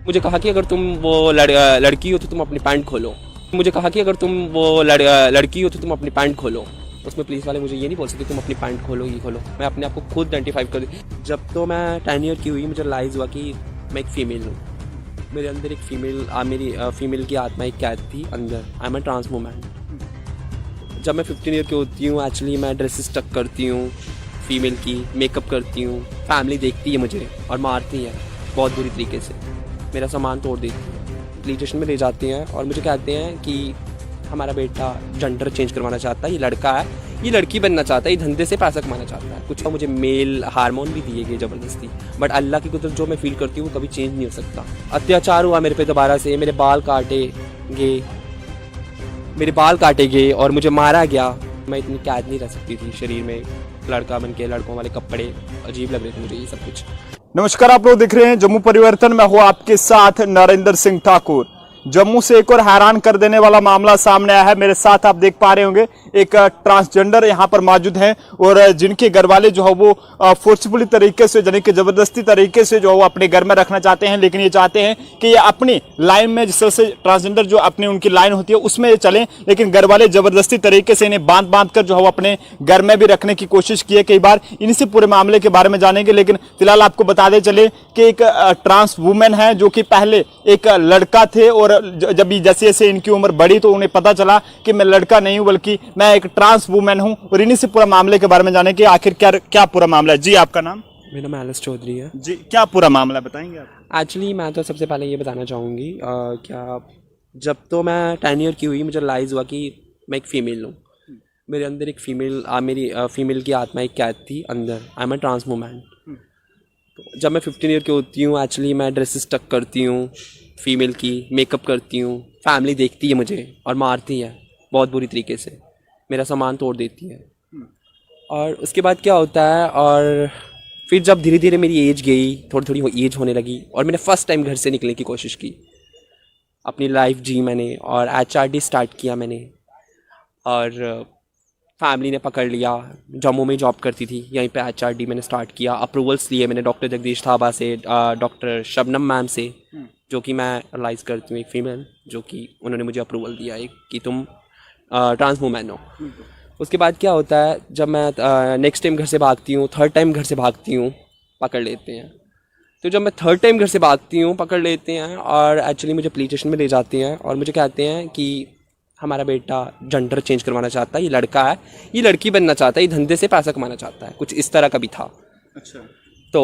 मुझे कहा कि अगर तुम वो लड़की हो तो तुम अपनी पैंट खोलो। मुझे कहा कि अगर तुम वो लड़की हो तो तुम अपनी पैंट खोलो। उसमें पुलिस वाले मुझे ये नहीं बोल सकते तुम अपनी पैंट खोलो, ये खोलो। मैं अपने आप को खुद आइडेंटिफाई कर जब तो मैं 10 ईयर की हुई मुझे रियलाइज़ हुआ कि मैं एक फ़ीमेल हूँ। मेरे अंदर एक मेरी फीमेल की आत्मा एक कैद थी अंदर। I am a trans woman. जब मैं 15 ईयर की होती हूँ एक्चुअली मैं ड्रेसेस टक करती हूँ फीमेल की, मेकअप करती हूँ। फैमिली देखती है मुझे और मारती है बहुत बुरी तरीके से, मेरा सामान तोड़ देती है। पुलिस स्टेशन में ले जाते हैं और मुझे कहते हैं कि हमारा बेटा जेंडर चेंज करवाना चाहता है, ये लड़का है, ये लड़की बनना चाहता है, ये धंधे से पैसा कमाना चाहता है। कुछ मुझे मेल हार्मोन भी दिए गए ज़बरदस्ती, बट अल्लाह की कुदरत जो मैं फील करती हूँ वो कभी चेंज नहीं हो सकता। अत्याचार हुआ मेरे पे दोबारा से, मेरे बाल काटे गए और मुझे मारा गया। मैं इतनी कैद नहीं रह सकती थी शरीर में, लड़का बन के लड़कों वाले कपड़े अजीब लग रहे थे मुझे ये सब कुछ। नमस्कार, आप लोग देख रहे हैं जम्मू परिवर्तन। मैं हूं आपके साथ नरेंद्र सिंह ठाकुर। जम्मू से एक और हैरान कर देने वाला मामला सामने आया है। मेरे साथ आप देख पा रहे होंगे एक ट्रांसजेंडर यहां पर मौजूद हैं और जिनके घर वाले जो है वो फोर्सफुली तरीके से यानी कि जबरदस्ती तरीके से जो है वो अपने घर में रखना चाहते हैं, लेकिन ये चाहते हैं कि ये अपनी लाइन में, जिस तरह से ट्रांसजेंडर जो अपनी उनकी लाइन होती है उसमें ये चलें, लेकिन घर वाले जबरदस्ती तरीके से इन्हें बांध कर जो है वो अपने घर में भी रखने की कोशिश की है कई बार। इनसे पूरे मामले के बारे में जानेंगे, लेकिन फिलहाल आपको बता दे चले कि एक ट्रांस वुमेन है जो कि पहले एक लड़का थे और जब जैसे जैसे इनकी उम्र बढ़ी तो उन्हें पता चला कि मैं लड़का नहीं हूं बल्कि मैं एक ट्रांस वुमेन हूं। और इन्हीं से पूरा मामले के बारे में जाने कि आखिर क्या पूरा मामला है। जी, आपका नाम? मेरा नाम एलिस चौधरी है जी। क्या पूरा मामला बताएंगे आप? एक्चुअली मैं तो सबसे पहले ये बताना चाहूँगी क्या जब तो मैं 10 ईयर की हुई मुझे रियलाइज़ हुआ कि मैं एक फ़ीमेल हूँ। मेरे अंदर एक मेरी फीमेल की आत्मा एक कैद थी अंदर। I am a trans woman. तो जब मैं 15 ईयर की होती हूँ एक्चुअली मैं ड्रेसेस टक करती हूँ फीमेल की, मेकअप करती हूँ। फैमिली देखती है मुझे और मारती है बहुत बुरी तरीके से, मेरा सामान तोड़ देती है। और उसके बाद क्या होता है, और फिर जब धीरे धीरे मेरी एज गई, थोड़ी थोड़ी एज होने लगी और मैंने फ़र्स्ट टाइम घर से निकलने की कोशिश की, अपनी लाइफ जी मैंने और HRD स्टार्ट किया मैंने। और फैमिली ने पकड़ लिया, जम्मू में जॉब करती थी, यहीं पे HRD मैंने स्टार्ट किया। अप्रूवल्स लिए मैंने डॉक्टर जगदीश थाबा से, डॉक्टर शबनम मैम से, जो कि मैं रियलाइज़ करती हूँ एक फ़ीमेल, जो कि उन्होंने मुझे अप्रूवल दिया है कि तुम ट्रांस वुमेन हो। उसके बाद क्या होता है, जब मैं नेक्स्ट टाइम घर से भागती हूँ, थर्ड टाइम घर से भागती हूँ, पकड़ लेते हैं। तो जब मैं थर्ड टाइम घर से भागती हूँ पकड़ लेते हैं और एक्चुअली मुझे पुलिस स्टेशन में ले जाते हैं और मुझे कहते हैं कि हमारा बेटा जेंडर चेंज करवाना चाहता है, ये लड़का है, ये लड़की बनना चाहता है, ये धंधे से पैसा कमाना चाहता है। कुछ इस तरह का भी था। अच्छा। तो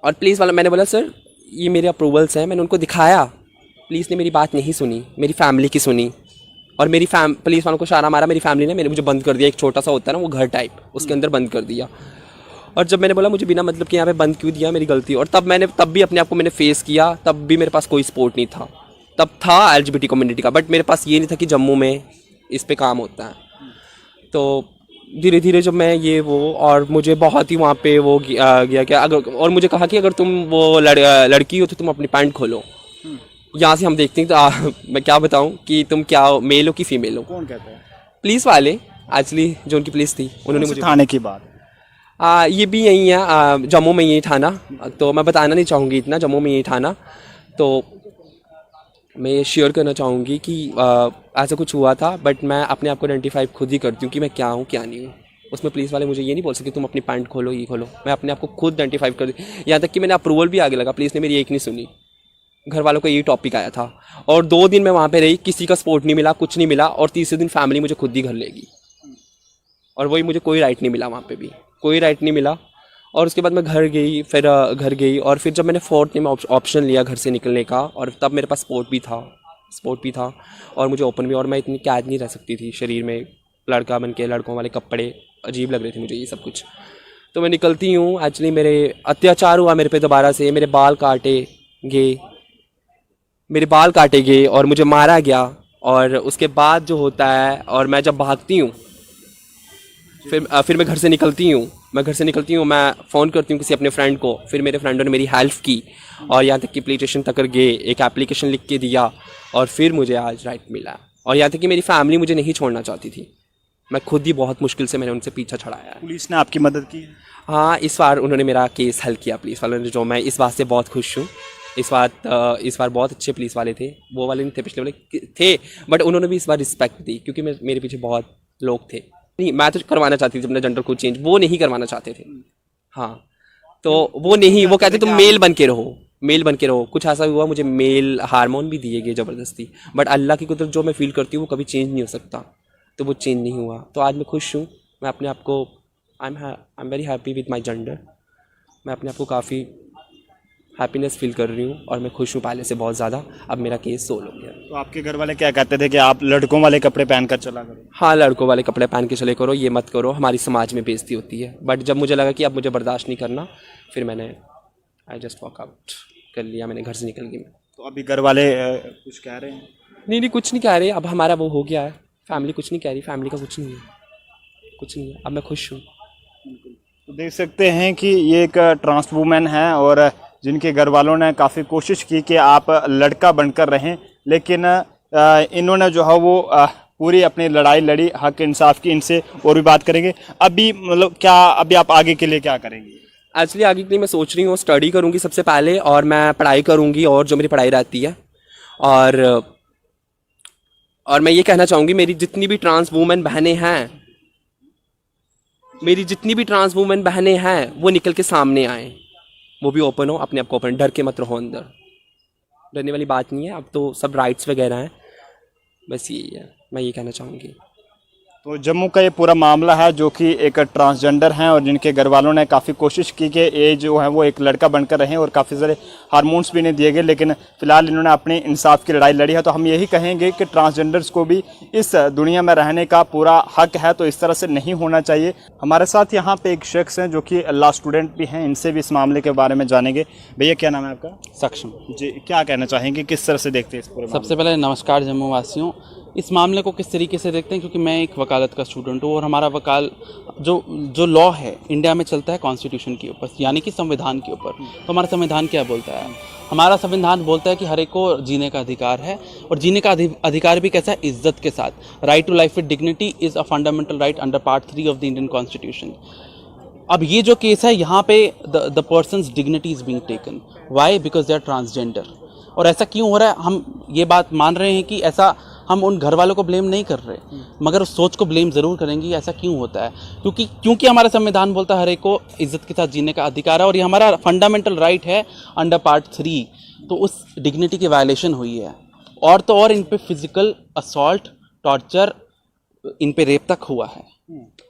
और पुलिस वाला, मैंने बोला सर ये मेरे अप्रूवल्स हैं, मैंने उनको दिखाया। पुलिस ने मेरी बात नहीं सुनी, मेरी फैमिली की सुनी और मेरी पुलिस वालों को इशारा मारा, मेरी फैमिली ने मुझे बंद कर दिया। एक छोटा सा होता है ना वो घर टाइप, उसके अंदर बंद कर दिया। और जब मैंने बोला मुझे बिना मतलब कि यहाँ पे बंद क्यों दिया, मेरी गलती, और तब भी अपने आप को मैंने फेस किया। तब भी मेरे पास कोई सपोर्ट नहीं था। तब था LGBT कम्युनिटी का, बट मेरे पास ये नहीं था कि जम्मू में इस पे काम होता है। तो धीरे धीरे जब मैं ये वो, और मुझे बहुत ही वहाँ पे वो गया क्या, अगर, और मुझे कहा कि अगर तुम वो लड़की हो तो तुम अपनी पैंट खोलो। यहाँ से हम देखते हैं तो मैं क्या बताऊँ कि तुम क्या हो, मेल हो कि फीमेल हो। कौन कहता है? पुलिस वाले, एक्चुअली जो उनकी पुलिस थी उन्होंने मुझे। थाने की बात? ये भी यही है, जम्मू में यही थाना, तो मैं बताना नहीं चाहूँगी इतना, जम्मू में यही थाना। तो मैं ये शेयर करना चाहूँगी कि ऐसा कुछ हुआ था, बट मैं अपने आप को आइडेंटिफाई खुद ही करती हूँ कि मैं क्या हूँ क्या नहीं हूँ। उसमें पुलिस वाले मुझे ये नहीं बोल सकते तुम अपनी पैंट खोलो, ये खोलो। मैं अपने आप को खुद आइडेंटिफाई कर, यहाँ तक कि मैंने अप्रूवल भी आगे लगा, पुलिस ने मेरी एक नहीं सुनी। घर वालों का यही टॉपिक आया था और 2 दिन मैं वहाँ पे रही, किसी का सपोर्ट नहीं मिला, कुछ नहीं मिला। और तीसरे दिन फैमिली मुझे खुद ही घर लेगी और वही मुझे कोई राइट नहीं मिला, वहाँ पे भी कोई राइट नहीं मिला। और उसके बाद मैं घर गई और फिर जब मैंने 4th में ऑप्शन लिया घर से निकलने का, और तब मेरे पास सपोर्ट भी था और मुझे ओपन भी, और मैं इतनी कैद नहीं रह सकती थी शरीर में, लड़का बन के लड़कों वाले कपड़े अजीब लग रहे थे मुझे ये सब कुछ। तो मैं निकलती हूँ, एक्चुअली मेरे अत्याचार हुआ मेरे पे दोबारा से, मेरे बाल काटे गए और मुझे मारा गया। और उसके बाद जो होता है, और मैं जब भागती हूँ फिर मैं घर से निकलती हूँ, मैं फ़ोन करती हूँ किसी अपने फ्रेंड को, फिर मेरे फ्रेंडों ने मेरी हेल्प की और यहाँ तक कि पुलिस स्टेशन तक गए, एक एप्लीकेशन लिख के दिया और फिर मुझे आज राइट मिला। और यहाँ तक कि मेरी फैमिली मुझे नहीं छोड़ना चाहती थी, मैं खुद ही बहुत मुश्किल से मैंने उनसे पीछा छड़ाया है। पुलिस ने आपकी मदद की? हाँ, इस बार उन्होंने मेरा केस हल किया पुलिस वालों ने, जो मैं इस बात से बहुत खुश हूँ इस बार बहुत अच्छे पुलिस वाले थे, वो वाले नहीं थे, पिछले वाले थे, बट उन्होंने भी इस बार रिस्पेक्ट दी क्योंकि मेरे पीछे बहुत लोग थे। नहीं, मैं तो करवाना चाहती थी अपना जेंडर खुद चेंज, वो नहीं करवाना चाहते थे। हाँ, तो वो कहते तुम मेल बन के रहो, मेल बन के रहो। कुछ ऐसा हुआ, मुझे मेल हार्मोन भी दिए गए ज़बरदस्ती, बट अल्लाह की कुदरत जो मैं फील करती हूँ वो कभी चेंज नहीं हो सकता, तो वो चेंज नहीं हुआ। तो आज मैं खुश हूँ, मैं अपने आप को I am very happy with my gender. मैं अपने आप को काफ़ी हैप्पीनेस फील कर रही हूँ और मैं खुश हूँ पहले से बहुत ज़्यादा। अब मेरा केस सोल्व हो गया। तो आपके घर वाले क्या कहते थे कि आप लड़कों वाले कपड़े पहनकर चला करो? हाँ, लड़कों वाले कपड़े पहन के चले करो, ये मत करो, हमारी समाज में बेइज्जती होती है। बट जब मुझे लगा कि अब मुझे बर्दाश्त नहीं करना, फिर मैंने आई जस्ट वॉक आउट कर लिया, मैंने घर से निकल गई मैं। तो अभी घर वाले कुछ कह रहे हैं? नहीं, कुछ नहीं कह रहे, अब हमारा वो हो गया है। फैमिली कुछ नहीं कह रही, फैमिली का कुछ नहीं है, कुछ नहीं है, अब मैं खुश हूँ। तो देख सकते हैं कि ये एक ट्रांस वूमेन है और जिनके घर वालों ने काफ़ी कोशिश की कि आप लड़का बनकर रहें, लेकिन इन्होंने जो है वो पूरी अपनी लड़ाई लड़ी हक इंसाफ की। इनसे और भी बात करेंगे। अभी मतलब क्या अभी आप आगे के लिए क्या करेंगे? एक्चुअली आगे के लिए मैं सोच रही हूँ स्टडी करूँगी सबसे पहले, और मैं पढ़ाई करूँगी और जो मेरी पढ़ाई रहती है। और मैं ये कहना चाहूँगी मेरी जितनी भी ट्रांस वूमेन बहनें हैं वो निकल के सामने आएँ, वो भी ओपन हो, अपने आप को ओपन, डर के मत रहो अंदर, डरने वाली बात नहीं है। अब तो सब राइट्स वगैरह हैं, बस यही है, मैं ये कहना चाहूँगी। तो जम्मू का ये पूरा मामला है जो कि एक ट्रांसजेंडर हैं और जिनके घर वालों ने काफ़ी कोशिश की कि ये जो है वो एक लड़का बनकर रहें और काफ़ी सारे हार्मोन्स भी इन्हें दिए गए, लेकिन फ़िलहाल इन्होंने अपनी इंसाफ की लड़ाई लड़ी है। तो हम यही कहेंगे कि ट्रांसजेंडर्स को भी इस दुनिया में रहने का पूरा हक है, तो इस तरह से नहीं होना चाहिए। हमारे साथ यहाँ पे एक शख्स हैं जो कि लॉ स्टूडेंट भी हैं, इनसे भी इस मामले के बारे में जानेंगे। भैया क्या नाम है आपका? सक्षम जी, क्या कहना चाहेंगे, किस तरह से देखते हैं इस पूरे मामले? सबसे पहले नमस्कार जम्मू वासियों। इस मामले को किस तरीके से देखते हैं, क्योंकि मैं एक वकालत का स्टूडेंट हूँ और हमारा जो लॉ है इंडिया में चलता है कॉन्स्टिट्यूशन के ऊपर, यानी कि संविधान के ऊपर। तो हमारा संविधान क्या बोलता है? हमारा संविधान बोलता है कि हर एक को जीने का अधिकार है, और जीने का अधिकार भी कैसा है? इज्जत के साथ। Right to life with dignity is a fundamental right under part 3 of the Indian constitution. अब ये जो केस है, यहाँ पे the person's dignity is being taken. Why? Because they are transgender. और ऐसा क्यों हो रहा है? हम ये बात मान रहे हैं कि ऐसा, हम उन घर वालों को ब्लेम नहीं कर रहे, मगर उस सोच को ब्लेम ज़रूर करेंगे। ऐसा क्यों होता है? क्योंकि हमारा संविधान बोलता है हर एक को इज्जत के साथ जीने का अधिकार है, और ये हमारा फंडामेंटल राइट है अंडर पार्ट 3। तो उस डिग्निटी की वायलेशन हुई है, और तो और इन पे फिजिकल असॉल्ट, टॉर्चर, इन पे रेप तक हुआ है।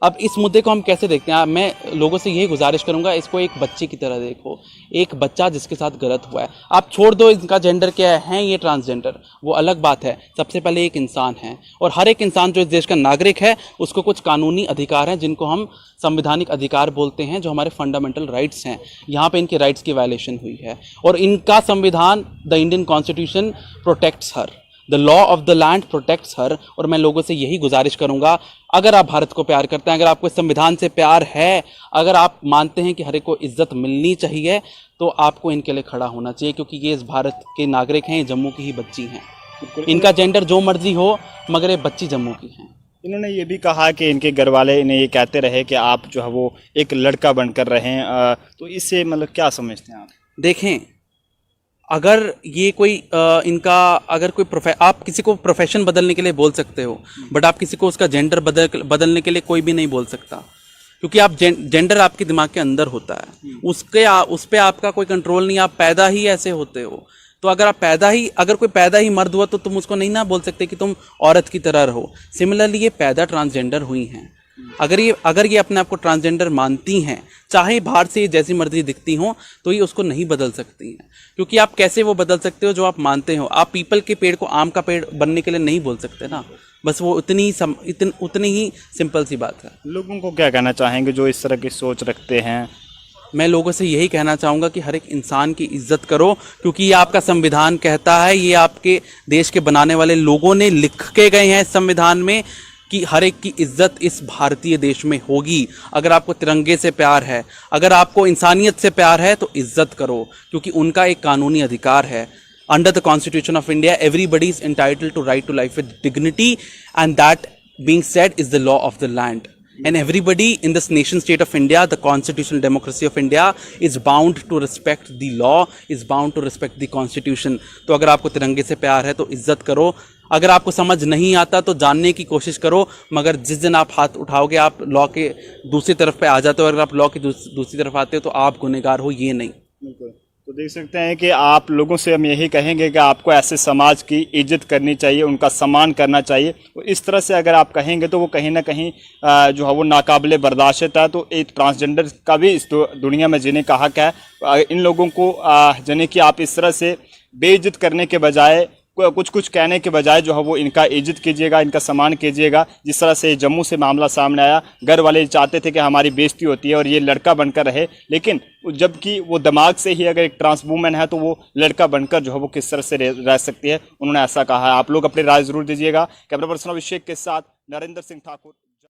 अब इस मुद्दे को हम कैसे देखते हैं? मैं लोगों से यही गुजारिश करूंगा, इसको एक बच्चे की तरह देखो, एक बच्चा जिसके साथ गलत हुआ है। आप छोड़ दो इनका जेंडर क्या है, ये ट्रांसजेंडर, वो अलग बात है। सबसे पहले एक इंसान है, और हर एक इंसान जो इस देश का नागरिक है उसको कुछ कानूनी अधिकार हैं जिनको हम संवैधानिक अधिकार बोलते हैं, जो हमारे फंडामेंटल राइट्स हैं। यहाँ पे इनके राइट्स की वायलेशन हुई है, और इनका संविधान, the Indian constitution protects her, the law of the land protects her. और मैं लोगों से यही गुजारिश करूंगा, अगर आप भारत को प्यार करते हैं, अगर आपको संविधान से प्यार है, अगर आप मानते हैं कि हर एक को इज्जत मिलनी चाहिए, तो आपको इनके लिए खड़ा होना चाहिए, क्योंकि ये इस भारत के नागरिक हैं, ये जम्मू की ही बच्ची हैं। इनका जेंडर जो मर्जी हो, मगर ये बच्ची जम्मू की हैं। इन्होंने ये भी कहा कि इनके घर वाले इन्हें ये कहते रहे कि आप जो है वो एक लड़का बनकर रहें, तो इससे मतलब क्या समझते हैं आप? देखें, अगर ये कोई इनका अगर कोई आप किसी को प्रोफेशन बदलने के लिए बोल सकते हो, बट आप किसी को उसका जेंडर बदलने के लिए कोई भी नहीं बोल सकता, क्योंकि आप जेंडर आपके दिमाग के अंदर होता है, उस पे आपका कोई कंट्रोल नहीं। आप पैदा ही ऐसे होते हो, तो अगर कोई पैदा ही मर्द हुआ तो तुम उसको नहीं ना बोल सकते कि तुम औरत की तरह रहो। सिमिलरली ये पैदा ट्रांसजेंडर हुई हैं। अगर ये अपने आप को ट्रांसजेंडर मानती हैं, चाहे बाहर से जैसी मर्जी दिखती हो, तो ये उसको नहीं बदल सकती हैं, क्योंकि आप कैसे वो बदल सकते हो जो आप मानते हो? आप पीपल के पेड़ को आम का पेड़ बनने के लिए नहीं बोल सकते ना। बस वो उतनी ही सिंपल सी बात है। लोगों को क्या कहना चाहेंगे जो इस तरह की सोच रखते हैं? मैं लोगों से यही कहना चाहूँगा कि हर एक इंसान की इज्जत करो, क्योंकि ये आपका संविधान कहता है, ये आपके देश के बनाने वाले लोगों ने लिख के गए हैं इस संविधान में कि हर एक की इज्जत इस भारतीय देश में होगी। अगर आपको तिरंगे से प्यार है, अगर आपको इंसानियत से प्यार है, तो इज्जत करो, क्योंकि उनका एक कानूनी अधिकार है। Under the constitution of India everybody is entitled to right to life with dignity, and that being said is the law of the land. And everybody in this nation state of India, the constitutional democracy of India, is bound to respect the law, is bound to respect the constitution. तो अगर आपको तिरंगे से प्यार है तो इज्जत करो, अगर आपको समझ नहीं आता तो जानने की कोशिश करो, मगर जिस दिन आप हाथ उठाओगे आप लॉ के दूसरी तरफ पे आ जाते हो, अगर आप लॉ की दूसरी तरफ आते हो तो आप गुनहगार हो, ये नहीं। बिल्कुल। तो देख सकते हैं कि आप लोगों से हम यही कहेंगे कि आपको ऐसे समाज की इज्जत करनी चाहिए, उनका सम्मान करना चाहिए। तो इस तरह से अगर आप कहेंगे तो वो कहीं ना कहीं जो है वो नाकाबिले बर्दाश्त है। तो एक ट्रांसजेंडर का भी इस दुनिया में जीने का हक है। इन लोगों को जाने कि आप इस तरह से बेइज्जत करने के बजाय, कुछ कहने के बजाय जो है वो इनका इज्जत कीजिएगा, इनका सम्मान कीजिएगा। जिस तरह से जम्मू से मामला सामने आया, घर वाले चाहते थे कि हमारी बेइज्जती होती है और ये लड़का बनकर रहे, लेकिन जबकि वो दिमाग से ही अगर एक ट्रांस वूमेन है तो वो लड़का बनकर जो है वो किस तरह से रह सकती है, उन्होंने ऐसा कहा है। आप लोग अपनी राय जरूर दीजिएगा। कैमरा पर्सन अभिषेक के साथ नरेंद्र सिंह ठाकुर।